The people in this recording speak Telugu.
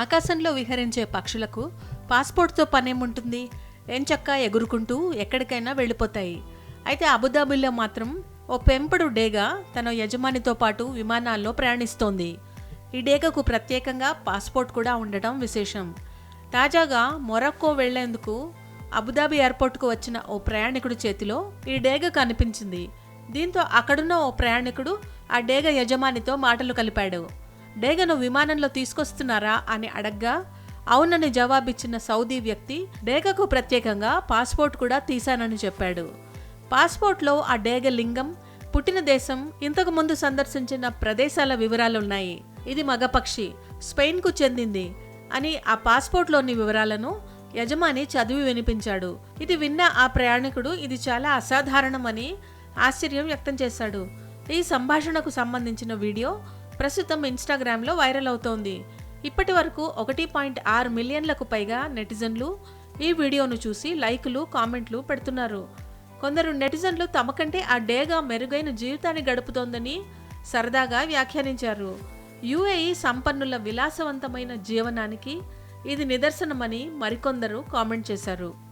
ఆకాశంలో విహరించే పక్షులకు పాస్పోర్ట్తో పనేముంటుంది? ఎంచక్కా ఎగురుకుంటూ ఎక్కడికైనా వెళ్ళిపోతాయి. అయితే అబుదాబిలో మాత్రం ఓ పెంపుడు డేగ తన యజమానితో పాటు విమానాల్లో ప్రయాణిస్తోంది. ఈ డేగకు ప్రత్యేకంగా పాస్పోర్ట్ కూడా ఉండటం విశేషం. తాజాగా మొరాక్కో వెళ్లేందుకు అబుదాబి ఎయిర్పోర్ట్కు వచ్చిన ఓ ప్రయాణికుడి చేతిలో ఈ డేగ కనిపించింది. దీంతో అక్కడున్న ఓ ప్రయాణికుడు ఆ డేగ యజమానితో మాటలు కలిపాడు. డేగను విమానంలో తీసుకొస్తున్నారా అని అడగ్గా అవునని జవాబిచ్చిన సౌదీ వ్యక్తి డేగకు ప్రత్యేకంగా పాస్పోర్ట్ కూడా తీశానని చెప్పాడు. పాస్పోర్ట్లో ఆ డేగ లింగం, పుట్టిన దేశం, ఇంతకు ముందు సందర్శించిన ప్రదేశాల వివరాలున్నాయి. ఇది మగపక్షి, స్పెయిన్కు చెందింది అని ఆ పాస్పోర్ట్లోని వివరాలను యజమాని చదివి వినిపించాడు. ఇది విన్న ఆ ప్రయాణికుడు ఇది చాలా అసాధారణమని ఆశ్చర్యం వ్యక్తం చేశాడు. ఈ సంభాషణకు సంబంధించిన వీడియో ప్రస్తుతం ఇన్స్టాగ్రామ్లో వైరల్ అవుతోంది. ఇప్పటి వరకు 1.6 మిలియన్లకు పైగా నెటిజన్లు ఈ వీడియోను చూసి లైకులు, కామెంట్లు పెడుతున్నారు. కొందరు నెటిజన్లు తమ కంటే ఆ డేగా మెరుగైన జీవితాన్ని గడుపుతోందని సరదాగా వ్యాఖ్యానించారు. యుఏఈ సంపన్నుల విలాసవంతమైన జీవనానికి ఇది నిదర్శనమని మరికొందరు కామెంట్ చేశారు.